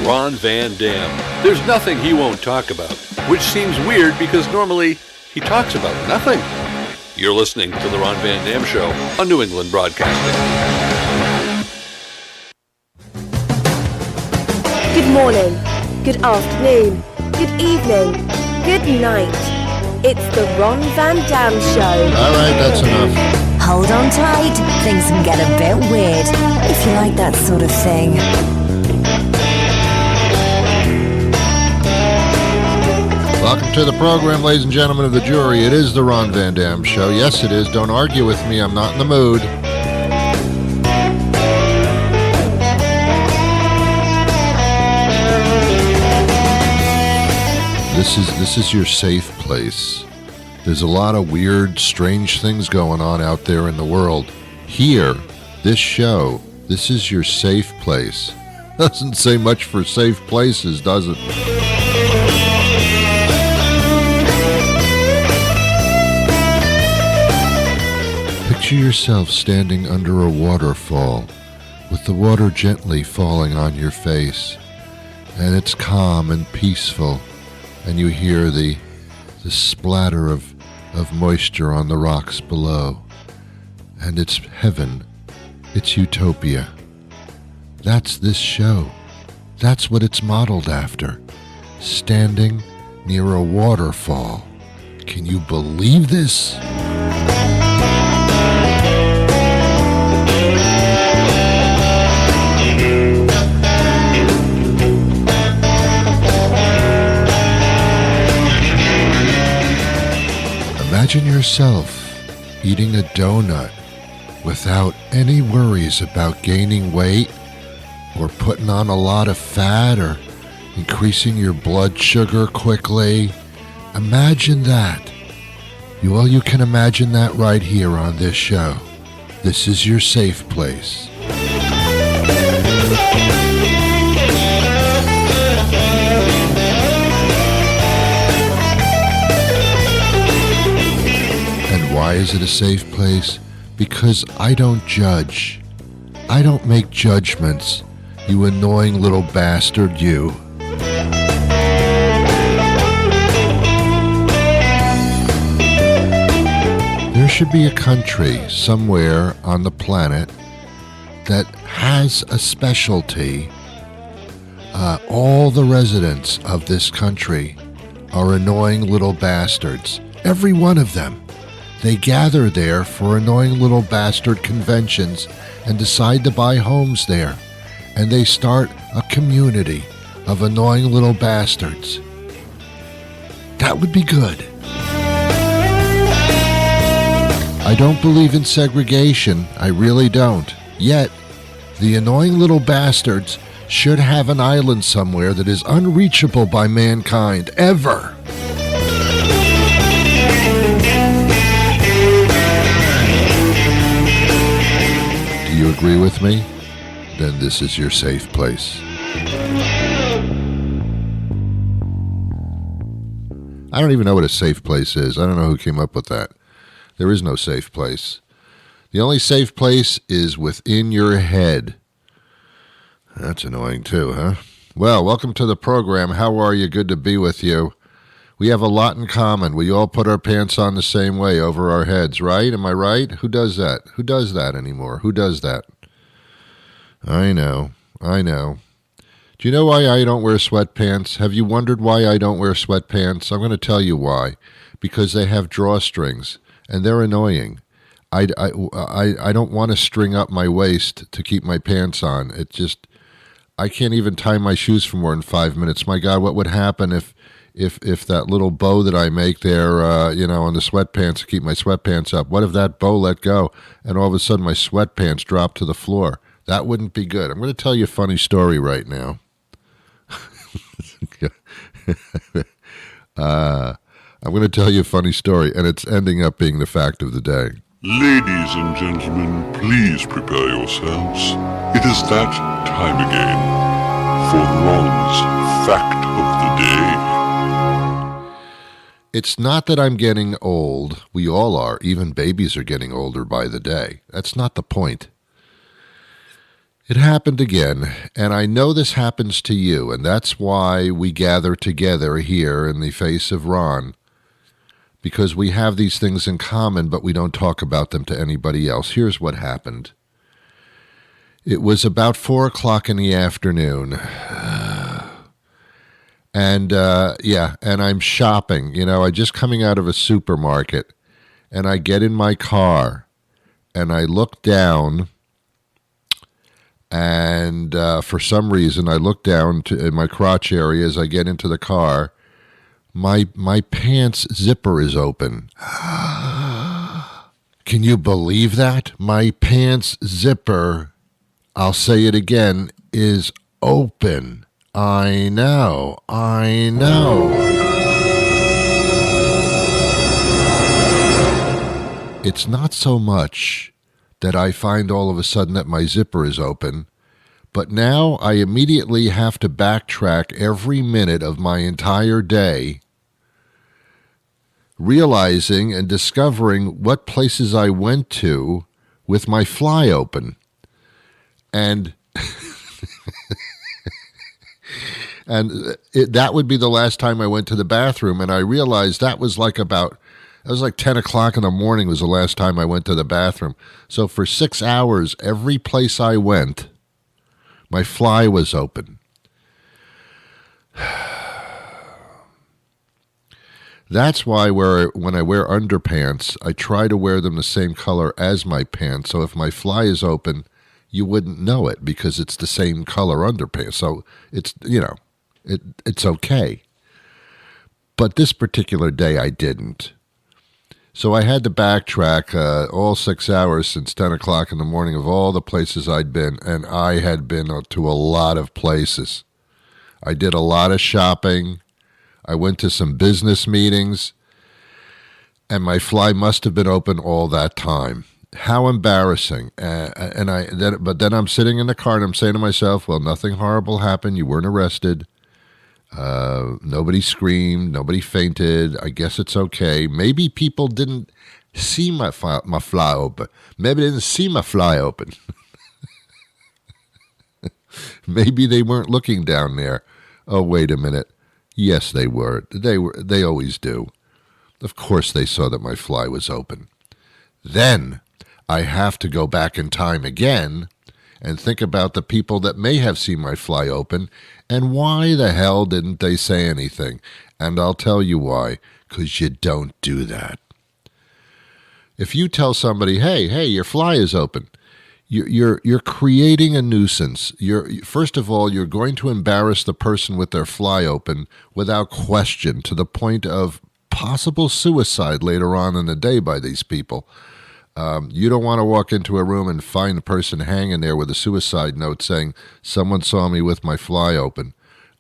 Ron Van Dam. There's nothing he won't talk about, which seems weird because normally he talks about nothing. You're listening to The Ron Van Dam Show on New England Broadcasting. Good morning, good afternoon, good evening, good night. It's the Ron Van Dam Show. All right, that's enough. Hold on tight, things can get a bit weird, if you like that sort of thing. Welcome to the program, ladies and gentlemen of the jury. It is the Ron Van Dam Show. Yes, it is. Don't argue with me. I'm not in the mood. This is your safe place. There's a lot of weird, strange things going on out there in the world. Here, this show, this is your safe place. Doesn't say much for safe places, does it? Picture yourself standing under a waterfall with the water gently falling on your face, and it's calm and peaceful, and you hear the splatter of moisture on the rocks below, and it's heaven, it's utopia. That's this show. That's what it's modeled after. Standing near a waterfall. Can you believe this? Imagine yourself eating a donut without any worries about gaining weight or putting on a lot of fat or increasing your blood sugar quickly. Imagine that. You can imagine that right here on this show. This is your safe place. Why is it a safe place? Because I don't judge. I don't make judgments, you annoying little bastard, you. There should be a country somewhere on the planet that has a specialty. All the residents of this country are annoying little bastards. Every one of them. They gather there for annoying little bastard conventions and decide to buy homes there. And they start a community of annoying little bastards. That would be good. I don't believe in segregation. I really don't. Yet, the annoying little bastards should have an island somewhere that is unreachable by mankind, ever. Do you agree with me? Then this is your safe place. I don't even know what a safe place is. I don't know who came up with that. There is no safe place. The only safe place is within your head. That's annoying too, huh? Well, welcome to the program. How are you? Good to be with you. We have a lot in common. We all put our pants on the same way over our heads, right? Am I right? Who does that? Who does that anymore? Who does that? I know. Do you know why I don't wear sweatpants? Have you wondered why I don't wear sweatpants? I'm going to tell you why. Because they have drawstrings, and they're annoying. I don't want to string up my waist to keep my pants on. It just, I can't even tie my shoes for more than 5 minutes. My God, what would happen if that little bow that I make there, on the sweatpants to keep my sweatpants up, what if that bow let go and all of a sudden my sweatpants drop to the floor? That wouldn't be good. I'm going to tell you a funny story right now. I'm going to tell you a funny story, and it's ending up being the fact of the day. Ladies and gentlemen, please prepare yourselves. It is that time again for Ron's Fact of the Day. It's not that I'm getting old. We all are. Even babies are getting older by the day. That's not the point. It happened again, and I know this happens to you, and that's why we gather together here in the face of Ron, because we have these things in common, but we don't talk about them to anybody else. Here's what happened. It was about 4 o'clock in the afternoon, and and I'm shopping. I just coming out of a supermarket, and I get in my car, and I look down. And for some reason, I look down in my crotch area as I get into the car. My pants zipper is open. Can you believe that? My pants zipper, I'll say it again, is open. I know. It's not so much that I find all of a sudden that my zipper is open, but now I immediately have to backtrack every minute of my entire day, realizing and discovering what places I went to with my fly open. And that would be the last time I went to the bathroom, and I realized that was like 10 o'clock in the morning was the last time I went to the bathroom. So for 6 hours, every place I went, my fly was open. That's why when I wear underpants, I try to wear them the same color as my pants. So if my fly is open, you wouldn't know it because it's the same color underpants. So it's okay. But this particular day, I didn't. So I had to backtrack all 6 hours since 10 o'clock in the morning of all the places I'd been, and I had been to a lot of places. I did a lot of shopping. I went to some business meetings, and my fly must have been open all that time. How embarrassing. But then I'm sitting in the car, and I'm saying to myself, well, nothing horrible happened. You weren't arrested. Nobody screamed, nobody fainted. I guess it's okay. Maybe people didn't see my fly open. Maybe they didn't see my fly open. Maybe they weren't looking down there. Oh, wait a minute. Yes, they were. They always do. Of course they saw that my fly was open. Then I have to go back in time again and think about the people that may have seen my fly open, and why the hell didn't they say anything? And I'll tell you why, because you don't do that. If you tell somebody, hey, your fly is open, you're creating a nuisance. First of all, you're going to embarrass the person with their fly open without question, to the point of possible suicide later on in the day by these people. You don't want to walk into a room and find the person hanging there with a suicide note saying, someone saw me with my fly open,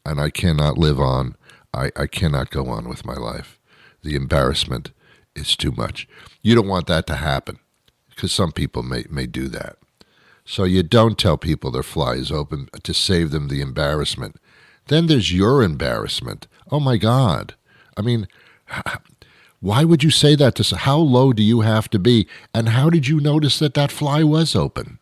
and I cannot live on. I cannot go on with my life. The embarrassment is too much. You don't want that to happen, because some people may do that. So you don't tell people their fly is open to save them the embarrassment. Then there's your embarrassment. Oh, my God. I mean, why would you say that to? How low do you have to be? And how did you notice that fly was open?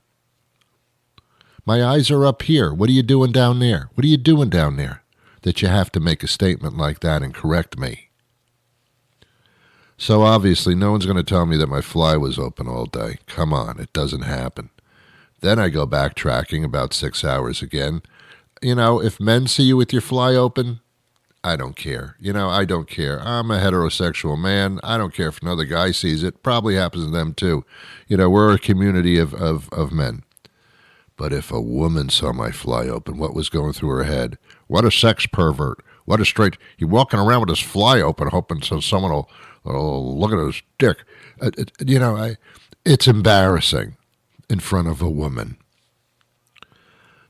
My eyes are up here. What are you doing down there? What are you doing down there that you have to make a statement like that and correct me? So obviously no one's going to tell me that my fly was open all day. Come on, it doesn't happen. Then I go backtracking about 6 hours again. If men see you with your fly open, I don't care. I don't care. I'm a heterosexual man. I don't care if another guy sees it. Probably happens to them too. We're a community of men. But if a woman saw my fly open, what was going through her head? What a sex pervert. What a straight... He's walking around with his fly open, hoping so someone will look at his dick. It's embarrassing in front of a woman.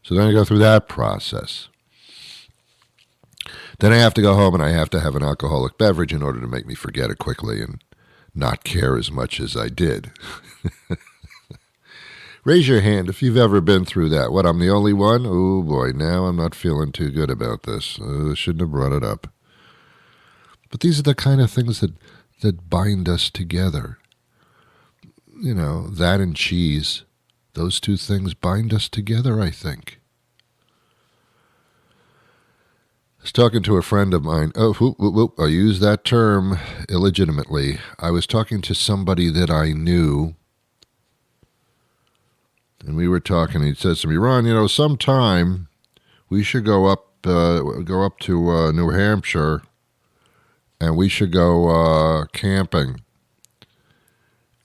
So then I go through that process. Then I have to go home and I have to have an alcoholic beverage in order to make me forget it quickly and not care as much as I did. Raise your hand if you've ever been through that. What, I'm the only one? Oh, boy, now I'm not feeling too good about this. Shouldn't have brought it up. But these are the kind of things that bind us together. That and cheese. Those two things bind us together, I think. I was talking to a friend of mine. I use that term illegitimately. I was talking to somebody that I knew, and we were talking. He says to me, Ron, sometime we should go up to New Hampshire, and we should go camping.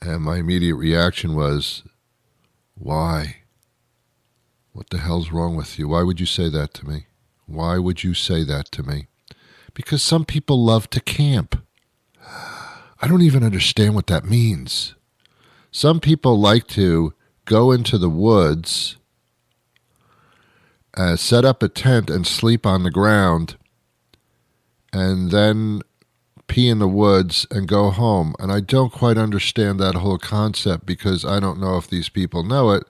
And my immediate reaction was, why? What the hell's wrong with you? Why would you say that to me? Why would you say that to me? Because some people love to camp. I don't even understand what that means. Some people like to go into the woods, set up a tent and sleep on the ground, and then pee in the woods and go home. And I don't quite understand that whole concept because I don't know if these people know it,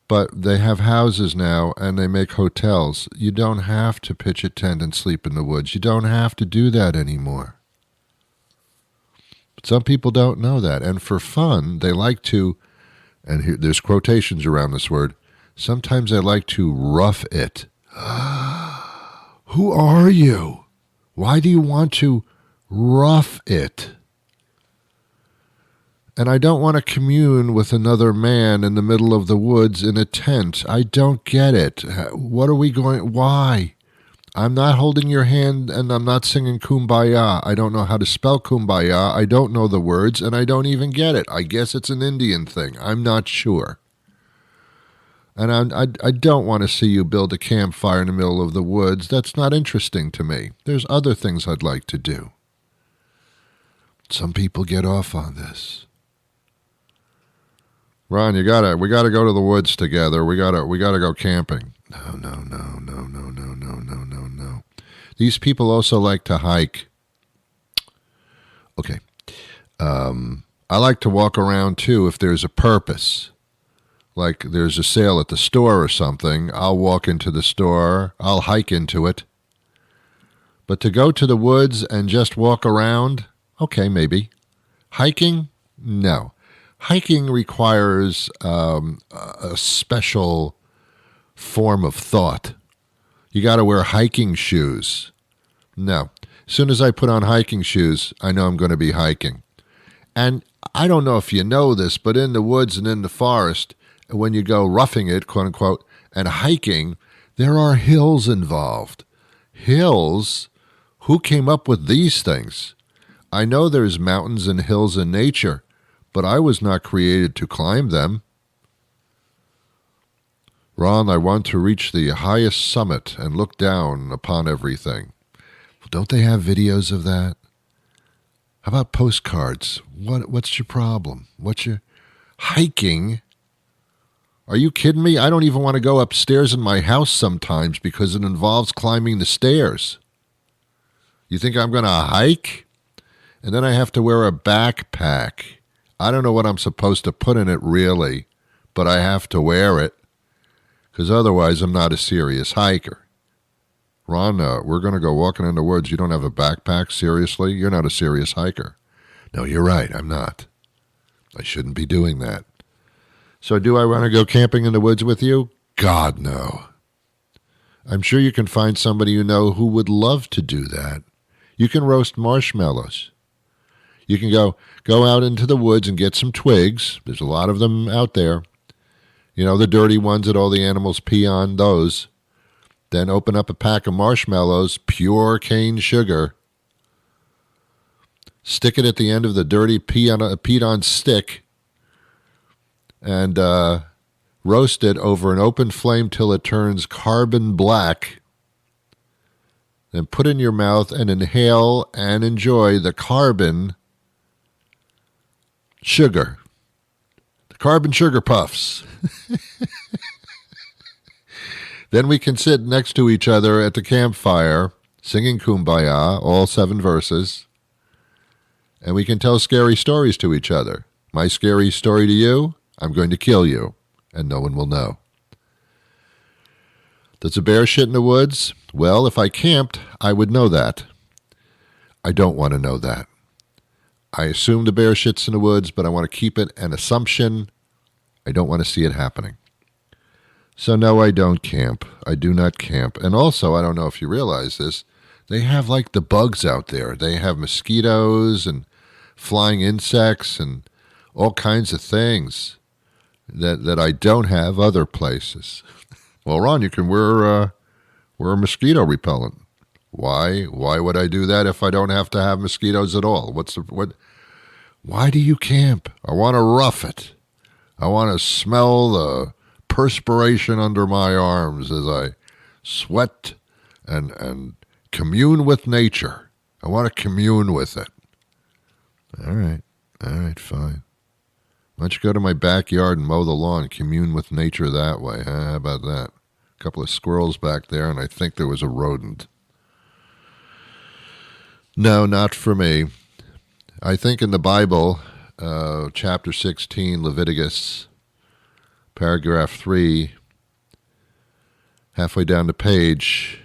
but they have houses now and they make hotels. You don't have to pitch a tent and sleep in the woods. You don't have to do that anymore. But some people don't know that. And for fun, they like to, and here, there's quotations around this word, sometimes they like to rough it. Who are you? Why do you want to rough it? And I don't want to commune with another man in the middle of the woods in a tent. I don't get it. What are we going... Why? I'm not holding your hand and I'm not singing Kumbaya. I don't know how to spell Kumbaya. I don't know the words and I don't even get it. I guess it's an Indian thing. I'm not sure. And I don't want to see you build a campfire in the middle of the woods. That's not interesting to me. There's other things I'd like to do. Some people get off on this. Ron, we gotta go to the woods together. We gotta go camping. No. These people also like to hike. Okay. I like to walk around too if there's a purpose. Like there's a sale at the store or something. I'll walk into the store. I'll hike into it. But to go to the woods and just walk around, okay, maybe. Hiking? No. Hiking requires a special form of thought. You got to wear hiking shoes. No. As soon as I put on hiking shoes, I know I'm going to be hiking. And I don't know if you know this, but in the woods and in the forest, when you go roughing it, quote unquote, and hiking, there are hills involved. Hills? Who came up with these things? I know there's mountains and hills in nature, but I was not created to climb them. Ron, I want to reach the highest summit and look down upon everything. Don't they have videos of that? How about postcards? What's your problem? What's your... Hiking? Are you kidding me? I don't even want to go upstairs in my house sometimes because it involves climbing the stairs. You think I'm going to hike? And then I have to wear a backpack. I don't know what I'm supposed to put in it really, but I have to wear it because otherwise I'm not a serious hiker. Ron, we're going to go walking in the woods. You don't have a backpack? Seriously? You're not a serious hiker. No, you're right. I'm not. I shouldn't be doing that. So do I want to go camping in the woods with you? God, no. I'm sure you can find somebody you know who would love to do that. You can roast marshmallows. You can go out into the woods and get some twigs. There's a lot of them out there. You know, the dirty ones that all the animals pee on, those. Then open up a pack of marshmallows, pure cane sugar. Stick it at the end of the dirty peed-on stick. And roast it over an open flame till it turns carbon black. Then put it in your mouth and inhale and enjoy the carbon sugar. The carbon sugar puffs. Then we can sit next to each other at the campfire, singing Kumbaya, all 7 verses. And we can tell scary stories to each other. My scary story to you, I'm going to kill you, and no one will know. Does a bear shit in the woods? Well, if I camped, I would know that. I don't want to know that. I assume the bear shits in the woods, but I want to keep it an assumption. I don't want to see it happening. So no, I don't camp. I do not camp. And also, I don't know if you realize this, they have like the bugs out there. They have mosquitoes and flying insects and all kinds of things that I don't have other places. Well, Ron, you can wear a mosquito repellent. Why would I do that if I don't have to have mosquitoes at all? Why do you camp? I want to rough it. I want to smell the perspiration under my arms as I sweat and commune with nature. I want to commune with it. All right, fine. Why don't you go to my backyard and mow the lawn, commune with nature that way? Huh? How about that? A couple of squirrels back there, and I think there was a rodent. No, not for me. I think in the Bible, chapter 16, Leviticus, paragraph 3, halfway down the page,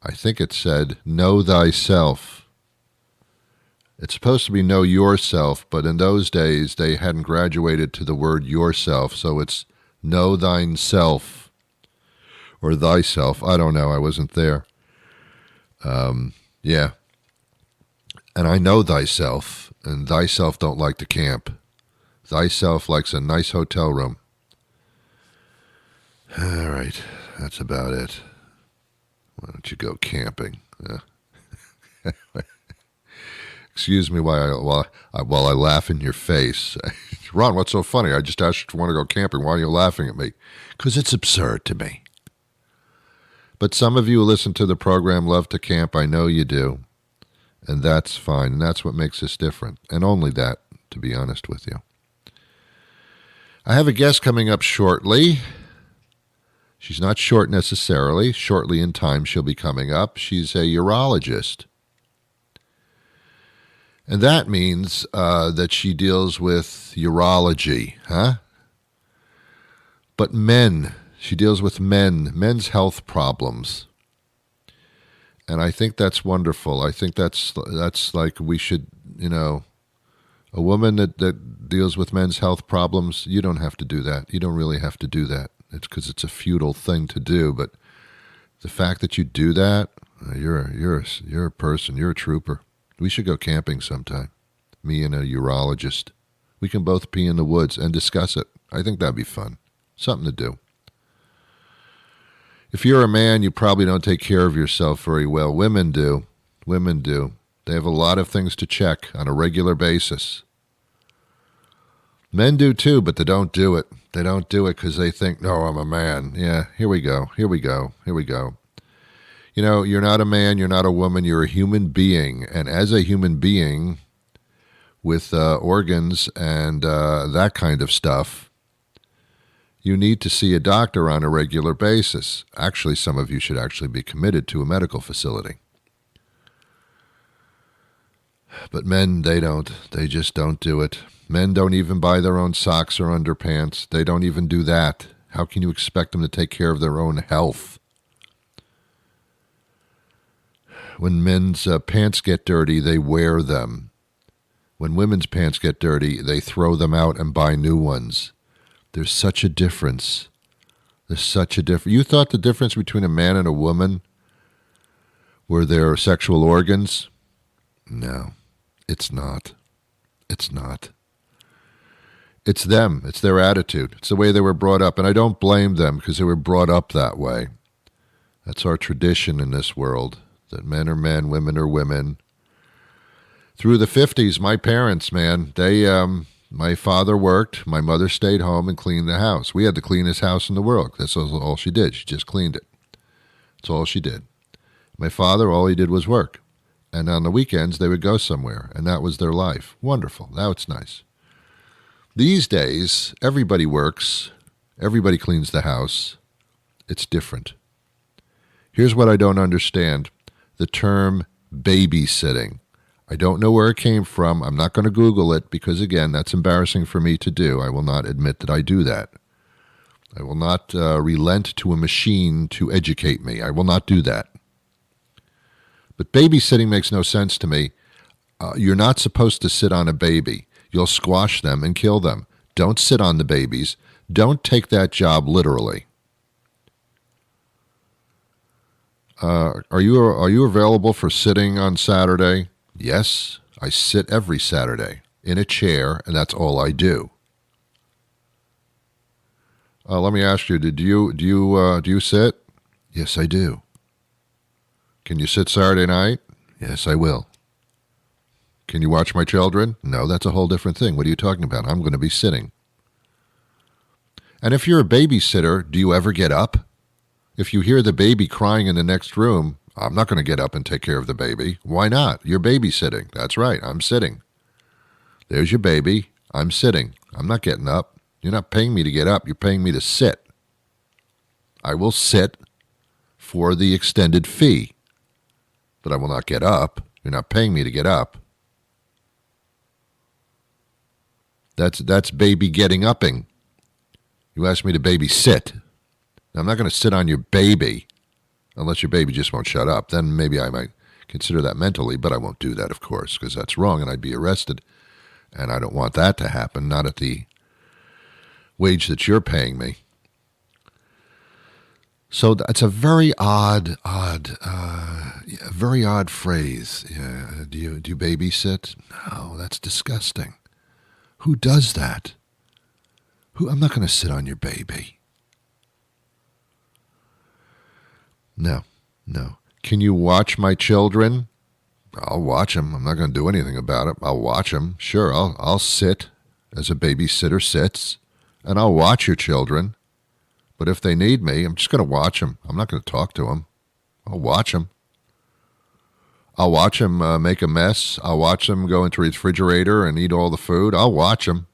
I think it said, know thyself. It's supposed to be know yourself, but in those days they hadn't graduated to the word yourself, so it's know thine self or thyself. I don't know. I wasn't there. Yeah. And I know thyself, and thyself don't like to camp. Thyself likes a nice hotel room. All right. That's about it. Why don't you go camping? Excuse me while I laugh in your face. Ron, what's so funny? I just asked you to want to go camping. Why are you laughing at me? Because it's absurd to me. But some of you who listen to the program love to camp. I know you do. And that's fine. And that's what makes us different. And only that, to be honest with you. I have a guest coming up shortly. She's not short necessarily. Shortly in time, she'll be coming up. She's a urologist. And that means that she deals with urology, huh? But men, she deals with men's health problems. And I think that's wonderful. I think that's like we should, a woman that deals with men's health problems, you don't have to do that. You don't really have to do that. It's because it's a futile thing to do. But the fact that you do that, you're a person. You're a trooper. We should go camping sometime. Me and a urologist. We can both be in the woods and discuss it. I think that'd be fun. Something to do. If you're a man, you probably don't take care of yourself very well. Women do. They have a lot of things to check on a regular basis. Men do too, but they don't do it. They don't do it because they think, no, I'm a man. Yeah, here we go. You're not a man, you're not a woman, you're a human being. And as a human being with organs and that kind of stuff, you need to see a doctor on a regular basis. Actually, some of you should actually be committed to a medical facility. But men, they don't. They just don't do it. Men don't even buy their own socks or underpants. They don't even do that. How can you expect them to take care of their own health? When men's pants get dirty, they wear them. When women's pants get dirty, they throw them out and buy new ones. There's such a difference. You thought the difference between a man and a woman were their sexual organs? No, it's not. It's not. It's them. It's their attitude. It's the way they were brought up. And I don't blame them because they were brought up that way. That's our tradition in this world. That men are men, women are women. Through the 50s, my parents, man, my father worked, my mother stayed home and cleaned the house. We had the cleanest house in the world. That's all she did. She just cleaned it. That's all she did. My father, all he did was work. And on the weekends, they would go somewhere, and that was their life. Wonderful. Now it's nice. These days, everybody works. Everybody cleans the house. It's different. Here's what I don't understand. The term babysitting. I don't know where it came from. I'm not going to Google it because, again, that's embarrassing for me to do. I will not admit that I do that. I will not relent to a machine to educate me. I will not do that. But babysitting makes no sense to me. You're not supposed to sit on a baby. You'll squash them and kill them. Don't sit on the babies. Don't take that job literally. Are you available for sitting on Saturday? Yes, I sit every Saturday in a chair, and that's all I do. Let me ask you: do you sit? Yes, I do. Can you sit Saturday night? Yes, I will. Can you watch my children? No, that's a whole different thing. What are you talking about? I'm going to be sitting. And if you're a babysitter, do you ever get up? If you hear the baby crying in the next room, I'm not going to get up and take care of the baby. Why not? You're babysitting. That's right. I'm sitting. There's your baby. I'm sitting. I'm not getting up. You're not paying me to get up. You're paying me to sit. I will sit for the extended fee, but I will not get up. You're not paying me to get up. That's baby getting upping. You asked me to babysit. Now, I'm not going to sit on your baby unless your baby just won't shut up. Then maybe I might consider that mentally, but I won't do that, of course, because that's wrong and I'd be arrested. And I don't want that to happen, not at the wage that you're paying me. So that's a very odd phrase. Yeah. Do you babysit? No, that's disgusting. Who does that? I'm not going to sit on your baby. No. Can you watch my children? I'll watch them. I'm not going to do anything about it. I'll watch them. Sure, I'll sit as a babysitter sits, and I'll watch your children. But if they need me, I'm just going to watch them. I'm not going to talk to them. I'll watch them. I'll watch them make a mess. I'll watch them go into the refrigerator and eat all the food. I'll watch them.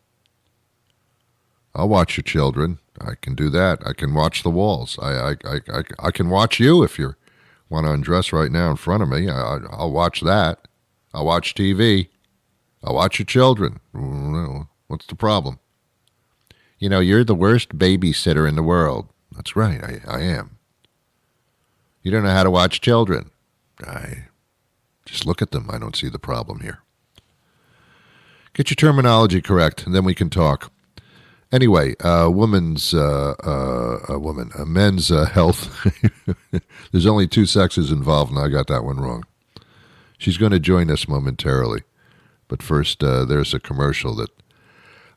I'll watch your children. I can do that. I can watch the walls. I can watch you if you want to undress right now in front of me. I'll watch that. I'll watch TV. I'll watch your children. What's the problem? You know, you're the worst babysitter in the world. That's right, I am. You don't know how to watch children. I just look at them. I don't see the problem here. Get your terminology correct, and then we can talk. Anyway, men's health. There's only two sexes involved, and I got that one wrong. She's going to join us momentarily. But first, there's a commercial that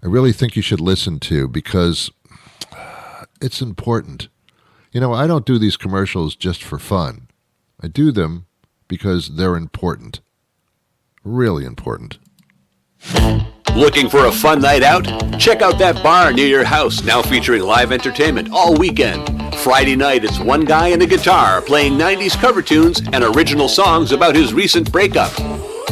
I really think you should listen to because it's important. You know, I don't do these commercials just for fun. I do them because they're important. Really important. Looking for a fun night out? Check out that bar near your house, now featuring live entertainment all weekend. Friday night, it's one guy and a guitar playing 90s cover tunes and original songs about his recent breakup.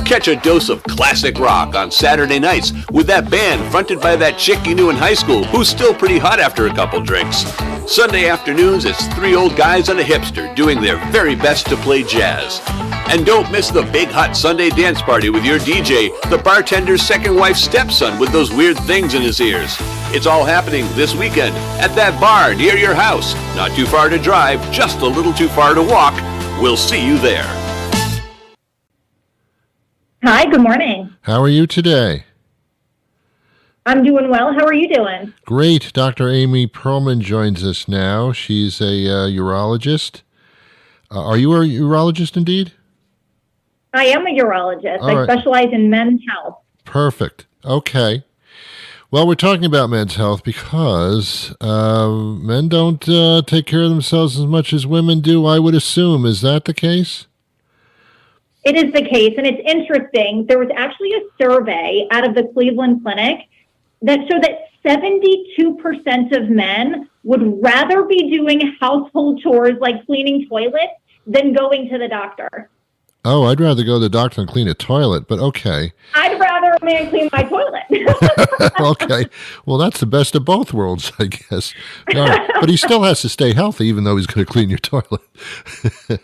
Catch a dose of classic rock on Saturday nights with that band fronted by that chick you knew in high school who's still pretty hot after a couple drinks. Sunday afternoons, it's three old guys and a hipster doing their very best to play jazz. And don't miss the big hot Sunday dance party with your DJ, the bartender's second wife's stepson with those weird things in his ears. It's all happening this weekend at that bar near your house. Not too far to drive, just a little too far to walk. We'll see you there. Hi, good morning. How are you today? I'm doing well. How are you doing? Great. Dr. Amy Pearlman joins us now. She's a urologist. Are you a urologist indeed? I am a urologist. All I right. specialize in men's health. Perfect. Okay. Well, we're talking about men's health because men don't take care of themselves as much as women do, I would assume. Is that the case? It is the case, and it's interesting. There was actually a survey out of the Cleveland Clinic that showed that 72% of men would rather be doing household chores like cleaning toilets than going to the doctor. Oh, I'd rather go to the doctor and clean a toilet, but okay. I'd rather a man clean my toilet. Okay. Well, that's the best of both worlds, I guess. All right. But he still has to stay healthy, even though he's going to clean your toilet.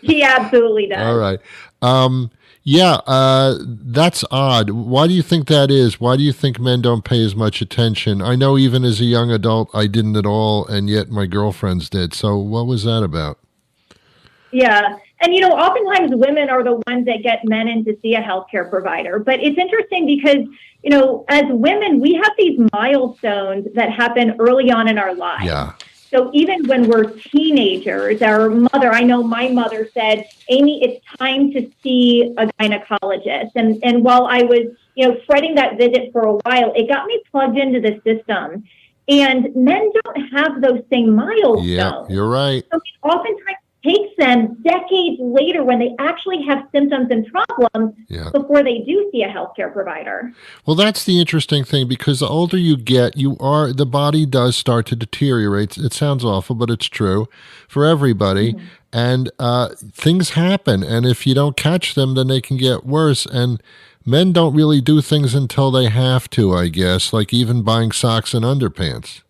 He absolutely does. All right. That's odd. Why do you think that is? Why do you think men don't pay as much attention? I know even as a young adult, I didn't at all, and yet my girlfriends did. So what was that about? Yeah. And, oftentimes women are the ones that get men in to see a healthcare provider. But it's interesting because, as women, we have these milestones that happen early on in our lives. Yeah. So even when we're teenagers, I know my mother said, Amy, it's time to see a gynecologist. And while I was, fretting that visit for a while, it got me plugged into the system. And men don't have those same milestones. Yeah, you're right. So it oftentimes takes them decades later when they actually have symptoms and problems before they do see a healthcare provider. Well, that's the interesting thing, because the older you get, the body does start to deteriorate. It sounds awful, but it's true for everybody. Mm-hmm. And things happen. And if you don't catch them, then they can get worse. And men don't really do things until they have to, I guess, like even buying socks and underpants.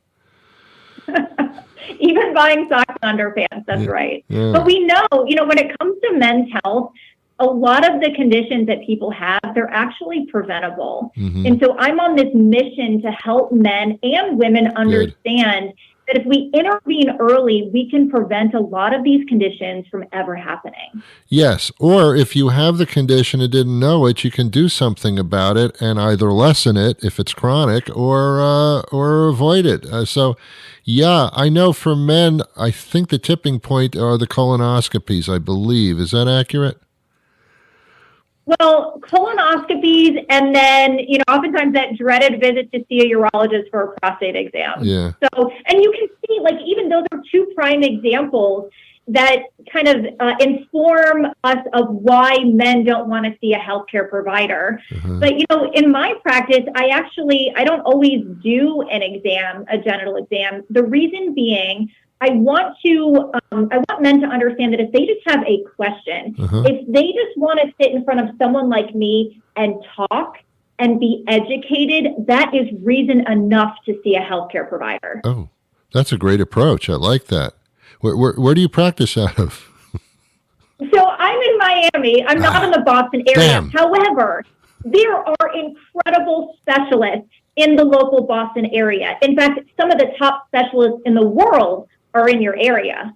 Even buying socks and underpants, that's right. Yeah. But we know, when it comes to men's health, a lot of the conditions that people have, they're actually preventable. Mm-hmm. And so I'm on this mission to help men and women understand that if we intervene early, we can prevent a lot of these conditions from ever happening. Yes, or if you have the condition and didn't know it, you can do something about it and either lessen it if it's chronic or avoid it. Yeah, I know for men, I think the tipping point are the colonoscopies, I believe. Is that accurate? Well, colonoscopies, and then, oftentimes that dreaded visit to see a urologist for a prostate exam. Yeah. So, and you can see, even those are two prime examples that kind of inform us of why men don't want to see a healthcare provider. Uh-huh. But, in my practice, I don't always do an exam, a genital exam. The reason being, I want men to understand that if they just have a question, if they just want to sit in front of someone like me and talk and be educated, that is reason enough to see a healthcare provider. Oh, that's a great approach. I like that. Where do you practice out of? So I'm in Miami. I'm not in the Boston area. Damn. However, there are incredible specialists in the local Boston area. In fact, some of the top specialists in the world are in your area.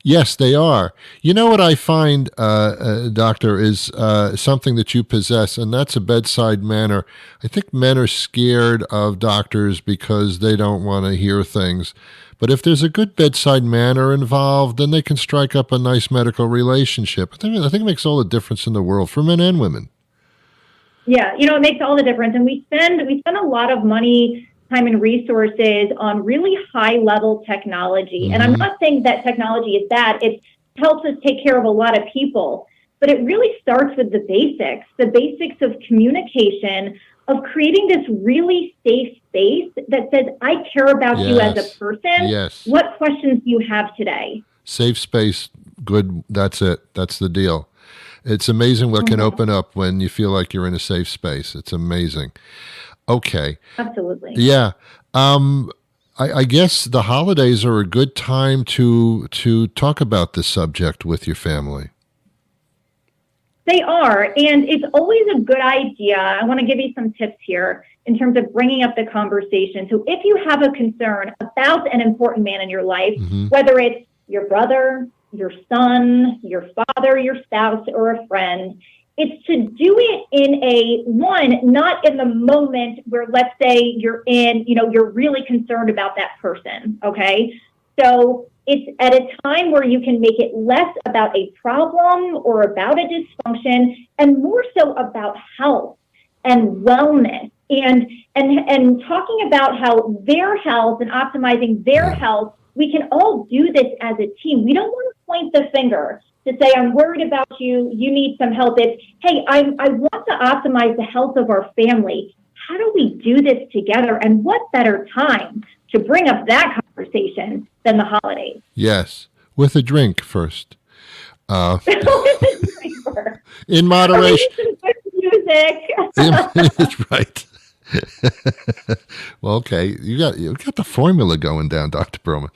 Yes, they are. You know what I find, Doctor, is something that you possess, and that's a bedside manner. I think men are scared of doctors because they don't want to hear things. But if there's a good bedside manner involved, then they can strike up a nice medical relationship. I think it makes all the difference in the world for men and women. Yeah, it makes all the difference. And we spend a lot of money, time, and resources on really high-level technology. Mm-hmm. And I'm not saying that technology is bad. It helps us take care of a lot of people. But it really starts with the basics of communication, of creating this really safe space that says, I care about you as a person. Yes. What questions do you have today? Safe space, good. That's it. That's the deal. It's amazing what can open up when you feel like you're in a safe space. It's amazing. Okay. Absolutely. Yeah. I guess the holidays are a good time to talk about this subject with your family. They are, and it's always a good idea. I want to give you some tips here in terms of bringing up the conversation. So if you have a concern about an important man in your life, whether it's your brother, your son, your father, your spouse, or a friend, it's to do it not in the moment where, let's say you're really concerned about that person, okay? So it's at a time where you can make it less about a problem or about a dysfunction and more so about health and wellness and talking about how their health and optimizing their health, we can all do this as a team. We don't want to point the finger to say, I'm worried about you, you need some help. It's, hey, I want to optimize the health of our family. How do we do this together? And what better time to bring up that conversation than the holidays? Yes, with a drink first. In moderation. Good music. That's right. Well, okay, you got the formula going down, Dr. Pearlman.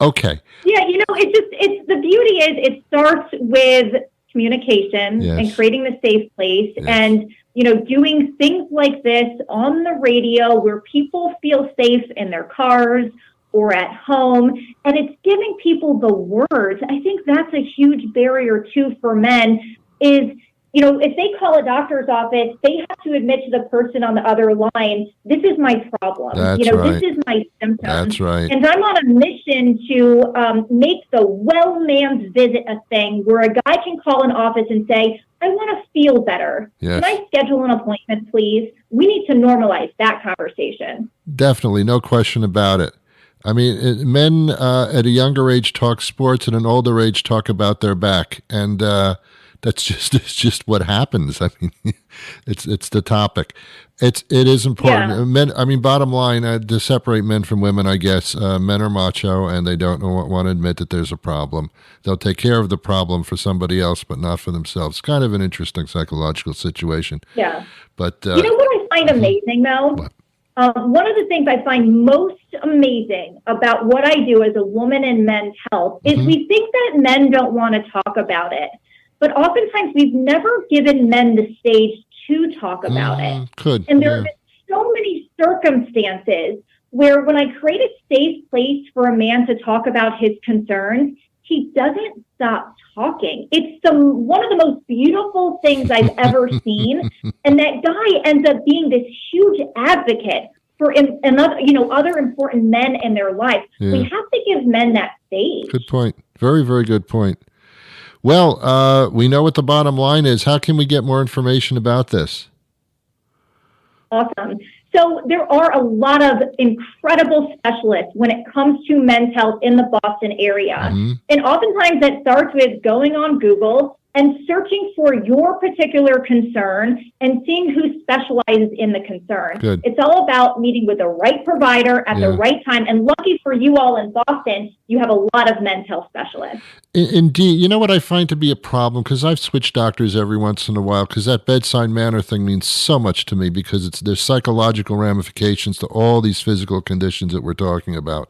Okay. Yeah, it's the beauty is it starts with communication and creating the safe place and doing things like this on the radio where people feel safe in their cars, or at home, and it's giving people the words. I think that's a huge barrier too for men is, if they call a doctor's office, they have to admit to the person on the other line, this is my problem. That's right. This is my symptom. That's right. And I'm on a mission to make the well man's visit a thing where a guy can call an office and say, I want to feel better. Yes. Can I schedule an appointment, please? We need to normalize that conversation. Definitely, no question about it. I mean, men at a younger age talk sports, at an older age talk about their back, and it's just what happens. I mean, it's the topic. It is important. Yeah. Men. I mean, bottom line, to separate men from women, I guess men are macho and they don't want to admit that there's a problem. They'll take care of the problem for somebody else, but not for themselves. Kind of an interesting psychological situation. Yeah. But you know what I find amazing, though? What? One of the things I find most amazing about what I do as a woman in men's health is we think that men don't want to talk about it. But oftentimes we've never given men the stage to talk about it. And there have been so many circumstances where when I create a safe place for a man to talk about his concerns, he doesn't stop talking. It's one of the most beautiful things I've ever seen. And that guy ends up being this huge advocate for other important men in their life. Yeah. We have to give men that stage. Good point. Very, very good point. Well, we know what the bottom line is. How can we get more information about this? Awesome. So there are a lot of incredible specialists when it comes to men's health in the Boston area. And oftentimes that starts with going on Google and searching for your particular concern and seeing who specializes in the concern. Good. It's all about meeting with the right provider at the right time. And lucky for you all in Boston, you have a lot of men's health specialists. Indeed. You know what I find to be a problem, because I've switched doctors every once in a while, because that bedside manner thing means so much to me, because there's psychological ramifications to all these physical conditions that we're talking about.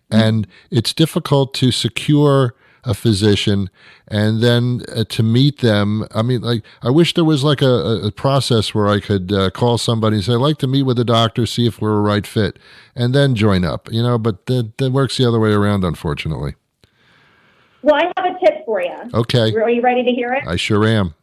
And it's difficult to secure a physician and then to meet them. I mean, like, I wish there was like a process where I could call somebody and say, I'd like to meet with a doctor, see if we're a right fit, and then join up, but that works the other way around, unfortunately. Well, I have a tip for you. Okay. Are you ready to hear it? I sure am.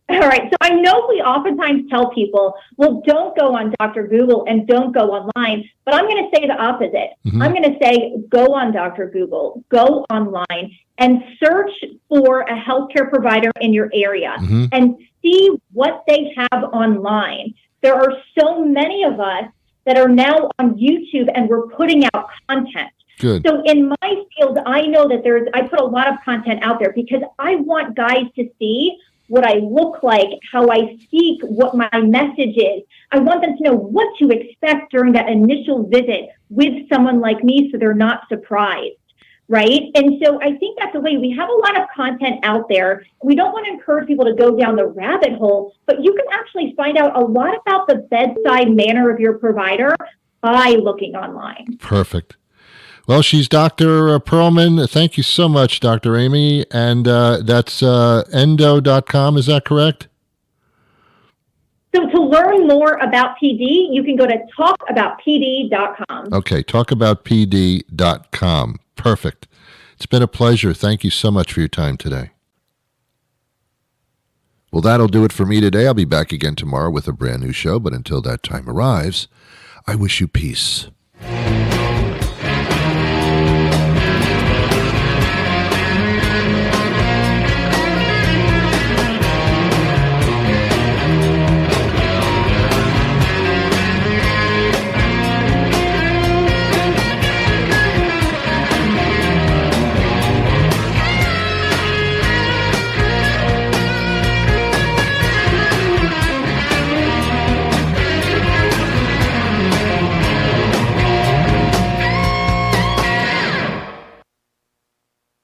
All right. So I know we oftentimes tell people, well, don't go on Dr. Google and don't go online, but I'm going to say the opposite. I'm going to say, go on Dr. Google, go online and search for a healthcare provider in your area and see what they have online. There are so many of us that are now on YouTube and we're putting out content. Good. So in my field, I know that I put a lot of content out there because I want guys to see what I look like, how I speak, what my message is. I want them to know what to expect during that initial visit with someone like me so they're not surprised, right? And so I think that's the way. We have a lot of content out there. We don't want to encourage people to go down the rabbit hole, but you can actually find out a lot about the bedside manner of your provider by looking online. Perfect. Well, she's Dr. Pearlman. Thank you so much, Dr. Amy. And that's endo.com. Is that correct? So to learn more about PD, you can go to talkaboutpd.com. Okay, talkaboutpd.com. Perfect. It's been a pleasure. Thank you so much for your time today. Well, that'll do it for me today. I'll be back again tomorrow with a brand new show. But until that time arrives, I wish you peace.